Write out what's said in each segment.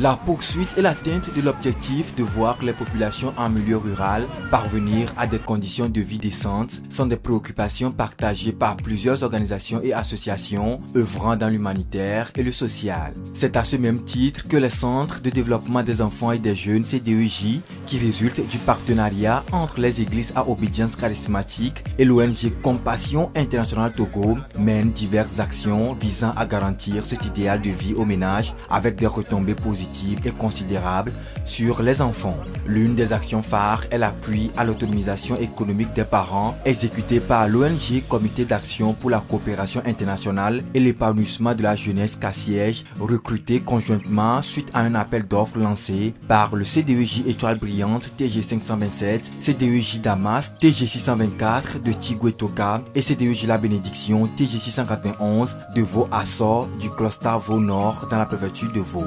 La poursuite et l'atteinte de l'objectif de voir les populations en milieu rural parvenir à des conditions de vie décentes sont des préoccupations partagées par plusieurs organisations et associations œuvrant dans l'humanitaire et le social. C'est à ce même titre que les centres de développement des enfants et des jeunes CDEJ, qui résulte du partenariat entre les églises à obédience charismatique et l'ONG Compassion Internationale Togo, mènent diverses actions visant à garantir cet idéal de vie au ménage avec des retombées positives et considérable sur les enfants. L'une des actions phares est l'appui à l'autonomisation économique des parents exécuté par l'ONG Comité d'action pour la coopération internationale et l'épanouissement de la jeunesse Cassiège, recruté conjointement suite à un appel d'offres lancé par le CDEJ Étoile Brillante TG 527, CDEJ Damas TG 624 de Tigoué Toka et CDEJ La Bénédiction TG 691 de Vaud-Assor du cluster Vaud-Nord dans la préfecture de Vaud.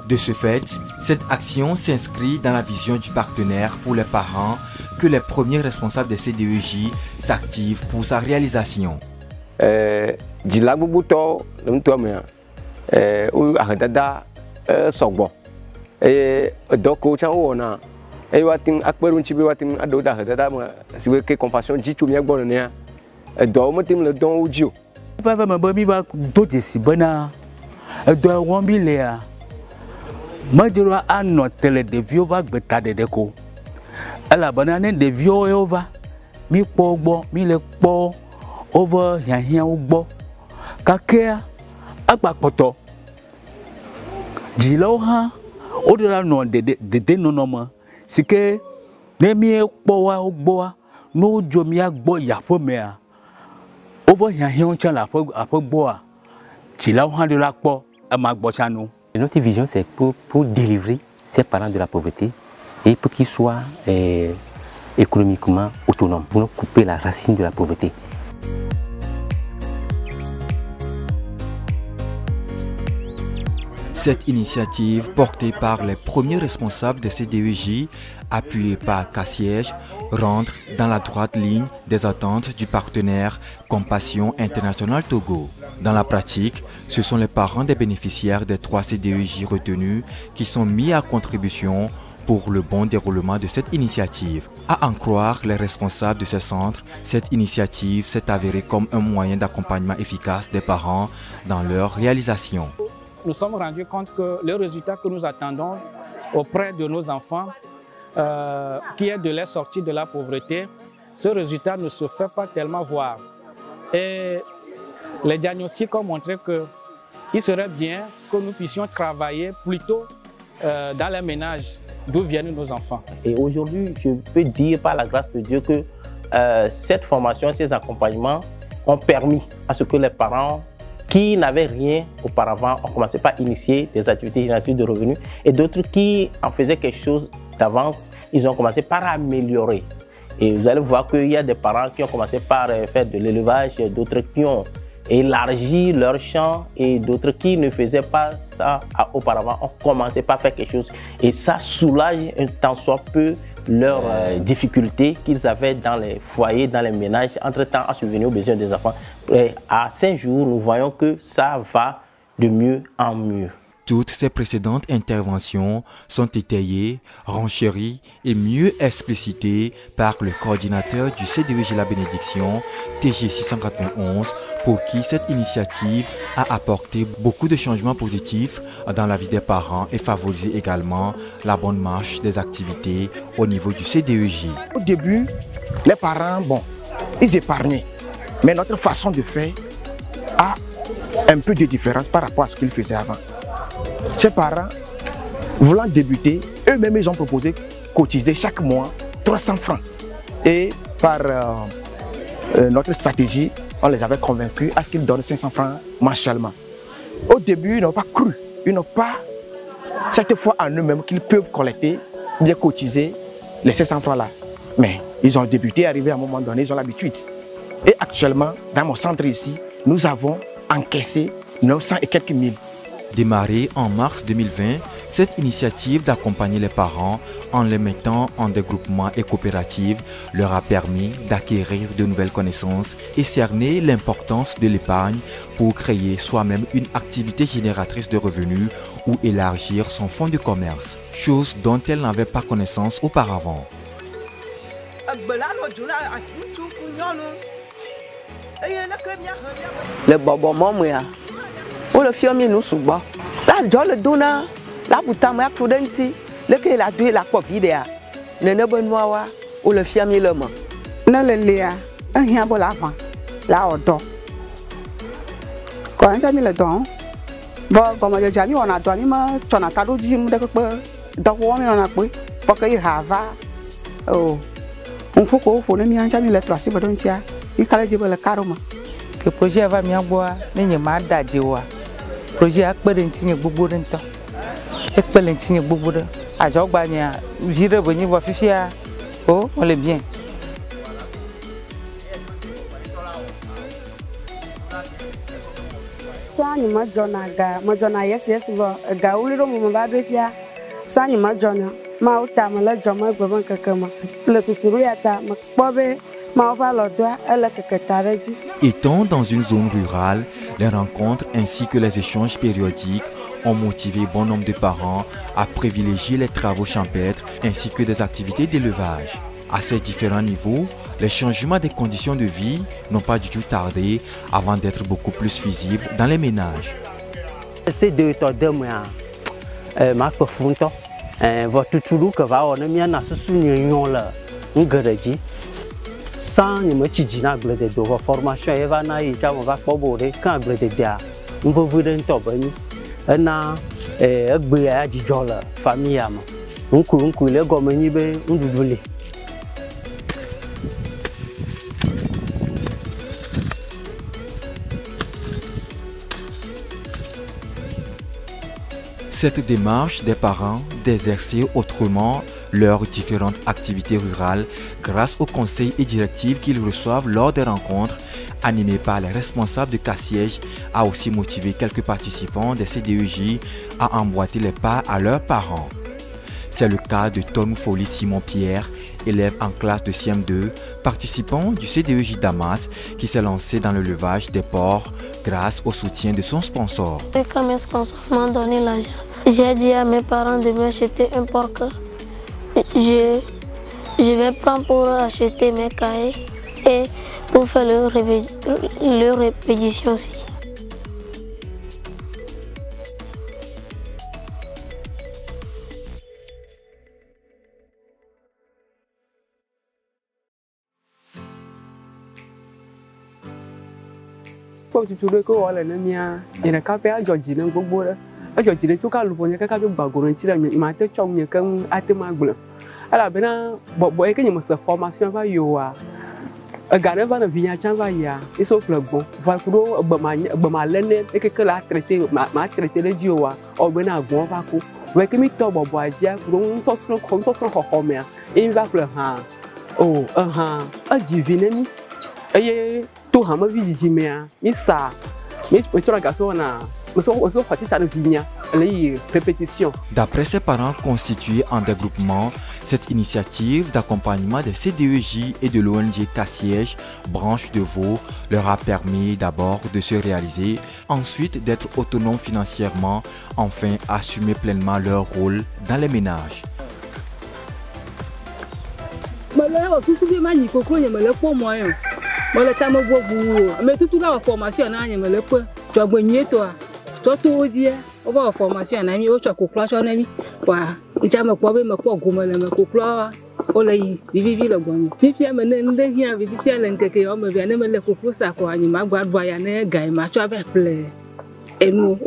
De ce fait, cette action s'inscrit dans la vision du partenaire pour les parents que les premiers responsables des CDEJ s'activent pour sa réalisation. Madura ano tele de vieux va beta de déco. À la banane de vieux over. Mi pogbo, mi le po over yan ugbo. Kakea, akba poto. Jilo ha, odora no de nonoma. Sike, ne mi powa ugboa, no jomia gbo ya fomea. Over yan chala afogboa. Jilo ha de la po, amagbochano. Notre vision, c'est pour délivrer ces parents de la pauvreté et pour qu'ils soient économiquement autonomes, pour nous couper la racine de la pauvreté. Cette initiative, portée par les premiers responsables de CDEJ, appuyée par Cassiège, rentre dans la droite ligne des attentes du partenaire Compassion Internationale Togo. Dans la pratique, ce sont les parents des bénéficiaires des 3 CDEJ retenus qui sont mis à contribution pour le bon déroulement de cette initiative. À en croire les responsables de ces centres, cette initiative s'est avérée comme un moyen d'accompagnement efficace des parents dans leur réalisation. Nous sommes rendus compte que le résultat que nous attendons auprès de nos enfants, qui est de leur sortie de la pauvreté, ce résultat ne se fait pas tellement voir. Et les diagnostics ont montré qu'il serait bien que nous puissions travailler plutôt dans les ménages d'où viennent nos enfants. Et aujourd'hui, je peux dire par la grâce de Dieu que cette formation, ces accompagnements ont permis à ce que les parents qui n'avaient rien auparavant ont commencé par initier des activités génératives de revenus et d'autres qui en faisaient quelque chose d'avance, ils ont commencé par améliorer. Et vous allez voir qu'il y a des parents qui ont commencé par faire de l'élevage, d'autres qui ont élargi leur champ et d'autres qui ne faisaient pas ça auparavant ont commencé par faire quelque chose. Et ça soulage un tant soit peu leurs difficultés qu'ils avaient dans les foyers, dans les ménages, entre-temps à subvenir aux besoins des enfants. Et à 5 jours, nous voyons que ça va de mieux en mieux. Toutes ces précédentes interventions sont étayées, renchéries et mieux explicitées par le coordinateur du CDEJ La Bénédiction, TG 691, pour qui cette initiative a apporté beaucoup de changements positifs dans la vie des parents et favorisé également la bonne marche des activités au niveau du CDEJ. Au début, les parents, ils épargnaient, mais notre façon de faire a un peu de différence par rapport à ce qu'ils faisaient avant. Ces parents, voulant débuter, eux-mêmes ils ont proposé cotiser chaque mois 300 francs. Et par notre stratégie, on les avait convaincus à ce qu'ils donnent 500 francs mensuellement. Au début, ils n'ont pas cru, ils n'ont pas cette foi en eux-mêmes qu'ils peuvent collecter, bien cotiser les 500 francs là. Mais ils ont débuté, arrivé à un moment donné, ils ont l'habitude. Et actuellement, dans mon centre ici, nous avons encaissé 900 et quelques mille. Démarrée en mars 2020, cette initiative d'accompagner les parents en les mettant en des groupements et coopératives, leur a permis d'acquérir de nouvelles connaissances et cerner l'importance de l'épargne pour créer soi-même une activité génératrice de revenus ou élargir son fonds de commerce, chose dont elle n'avait pas connaissance auparavant. Le bobo momoya o le fiomi nu sugbɔ la dzɔ le dona la butama ku ɖe ŋuti leke la doe la kpɔ videa nene be nuawa o le fiomi le me ne le lea ehia bo la va la odo ko anja mi le dɔ vɔ gɔmedzedzea mi wɔna dɔ mi me tsɔna ta ɖo dzi nu ɖe kpe dɔwɔ mi wɔna kpe fɔ ke yi ha va o ŋfu ko ƒo ne mi anja mi le trɔsi be ɖo ŋutia mi ka le dzi be le karo me que projet va mia gbɔa ne nye ma da dzi oa projet akpe ɖe ŋuti nye gbogbo ɖe ŋutɔ ekpe le ŋuti nye gbogbo ɖe adzɔgba mia vi ɖe be nyi vɔ fifia o on le bien. Sanyi ma dzɔna ga ma dzɔna yesi vɔ ga wuli ɖo mo va ɖo fia sanyi ma dzɔna ma wo ta me le dzɔ me gbe be keke me le tuturu ya ta me kpɔ be Étant dans une zone rurale, les rencontres ainsi que les échanges périodiques ont motivé bon nombre de parents à privilégier les travaux champêtres ainsi que des activités d'élevage. À ces différents niveaux, les changements des conditions de vie n'ont pas du tout tardé avant d'être beaucoup plus visibles dans les ménages. Ces deux temps de moi, ma profonde, votre tout que va on est na soutenir là, on garde. Sans ni me tiji na gble de do formation e va na yi ja mo va kpo bo de kan gble de dia nvo vu de nto bani na egbe ya jijo la famille ama nku le go mani be ndudule. Cette démarche des parents d'exercer autrement leurs différentes activités rurales grâce aux conseils et directives qu'ils reçoivent lors des rencontres animées par les responsables de cas-siège a aussi motivé quelques participants des CDEJ à emboîter les pas à leurs parents. C'est le cas de Tonou Foli Simon Pierre, élève en classe de CM2, participant du CDEJ Damas qui s'est lancé dans l'élevage des porcs grâce au soutien de son sponsor. Quand mes sponsors m'ont donné l'argent, j'ai dit à mes parents de m'acheter un porc. Je vais prendre pour acheter mes cahiers et pour faire leur répétition aussi. Pour tout le coup, on a le mien. Il y a un peu de Georgie, un peu de Georgie, tout cas, le bonnet, quelqu'un de bagon, il m'a été changé comme à te magouler. Alors, ben, bon, et que nous sommes formation va yoa. Gardez va ne vient pas ya. Ils sont plus bon. Va courir, bama l'année et que la traité, ma traité le dioa. Au ben à bon va coup. Ouais que mi tombe au bois dia, on s'en comme ça son homer. Il va plus ha. Oh, a divine. Et tout hama visite mea. Il ça. Mais tu la garçon na. D'après ses parents constitués en des groupements, cette initiative d'accompagnement des CDEJ et de l'ONG Cas-Siège, branche de Vaud, leur a permis d'abord de se réaliser, ensuite d'être autonomes financièrement, enfin assumer pleinement leur rôle dans les ménages. Toi tout dit on va formation en ami au choco cloche en ami wa njama kwa be mako goma le mako cloche o le vivi le bon fifi amene nde hia vivi tia le nkeke o me bia ne me le kokro sa ko anyi ma gba dwa ya ne gai ma cho be ple enu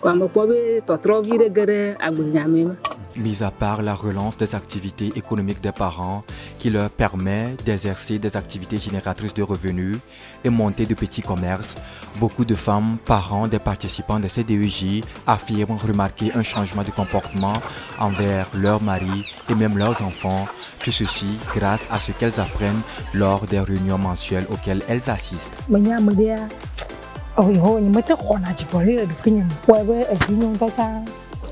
kwa mako be totro vi de gere agbanyame. Mis à part la relance des activités économiques des parents qui leur permet d'exercer des activités génératrices de revenus et monter de petits commerces, beaucoup de femmes, parents des participants des CDEJ affirment remarquer un changement de comportement envers leurs maris et même leurs enfants, tout ceci grâce à ce qu'elles apprennent lors des réunions mensuelles auxquelles elles assistent.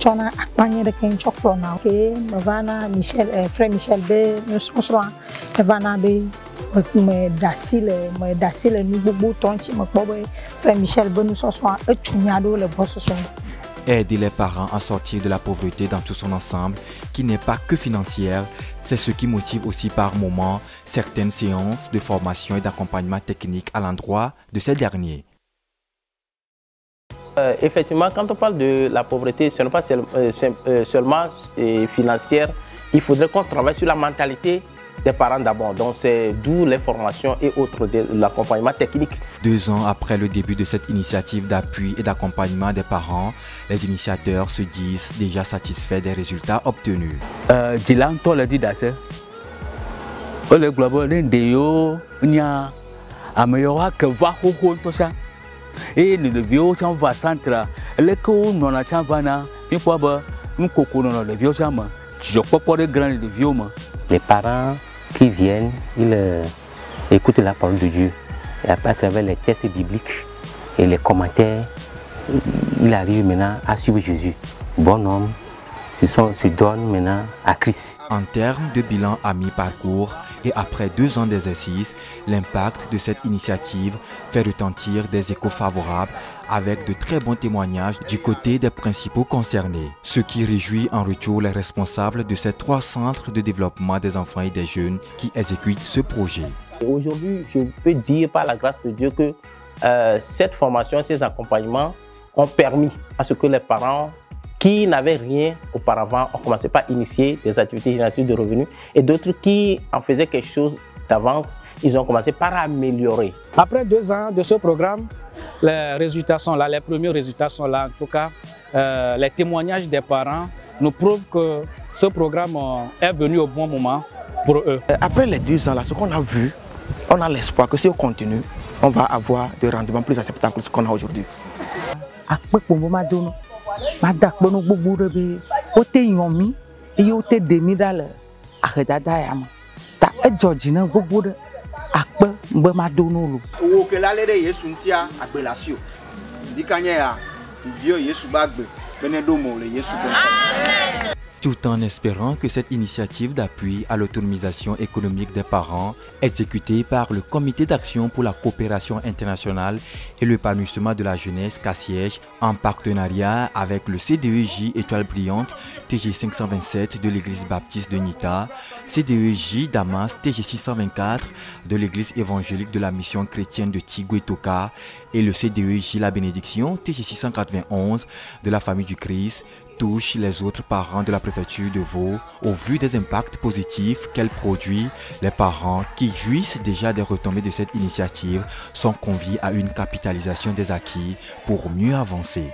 chona akpanye de ken chokplona ke mavana Michel frère Michel be nous sommes mavana be me dasile ni gbogbo tonchi me kpo be frère Michel be nous sommes etunyado le boss so. Aider les parents à sortir de la pauvreté dans tout son ensemble, qui n'est pas que financière, c'est ce qui motive aussi par moments certaines séances de formation et d'accompagnement technique à l'endroit de ces derniers. Effectivement, quand on parle de la pauvreté, ce n'est pas seulement financière, il faudrait qu'on travaille sur la mentalité des parents d'abord. Donc c'est d'où les formations et autres de l'accompagnement technique. 2 ans après le début de cette initiative d'appui et d'accompagnement des parents, les initiateurs se disent déjà satisfaits des résultats obtenus. Et le vieux chant va centre, les coups non la chavana, puis quoi bah, nous coco non le vieux chama, je crois pas de grand de vieux ma. Les parents qui viennent, ils écoutent la parole de Dieu. Et après, à travers les textes bibliques et les commentaires, ils arrivent maintenant à suivre Jésus. Bon homme, se donne maintenant à Christ. En termes de bilan à mi-parcours et après 2 ans d'exercice, l'impact de cette initiative fait retentir des échos favorables avec de très bons témoignages du côté des principaux concernés. Ce qui réjouit en retour les responsables de ces 3 centres de développement des enfants et des jeunes qui exécutent ce projet. Aujourd'hui, je peux dire par la grâce de Dieu que cette formation, ces accompagnements ont permis à ce que les parents qui n'avaient rien auparavant ont commencé par initier des activités génératrices de revenus et d'autres qui en faisaient quelque chose d'avance, ils ont commencé par améliorer. Après 2 ans de ce programme, les résultats sont là, les premiers résultats sont là. En tout cas, les témoignages des parents nous prouvent que ce programme est venu au bon moment pour eux. Après les 2 ans, là, ce qu'on a vu, on a l'espoir que si on continue, on va avoir des rendements plus acceptables que ce qu'on a aujourd'hui. Madak bono gbogbo rebe o te yomi e o te demi dale akedada ya mo ta e George na gbogbo de akpe mbe ma do no lu wo ke la le de Yesu ntia agbelasio dikanye ya dio Yesu bagbe bene do mo le Yesu bon. Tout en espérant que cette initiative d'appui à l'autonomisation économique des parents, exécutée par le Comité d'action pour la coopération internationale et l'épanouissement de la jeunesse Cassiège, en partenariat avec le CDEJ Étoile Brillante TG 527 de l'église baptiste de Nita, CDEJ Damas TG 624 de l'église évangélique de la mission chrétienne de Tigwe-Toka et le CDEJ La Bénédiction TG 691 de la famille du Christ, touche les autres parents de la préfecture de Vaud. Au vu des impacts positifs qu'elle produit, les parents qui jouissent déjà des retombées de cette initiative sont conviés à une capitalisation des acquis pour mieux avancer.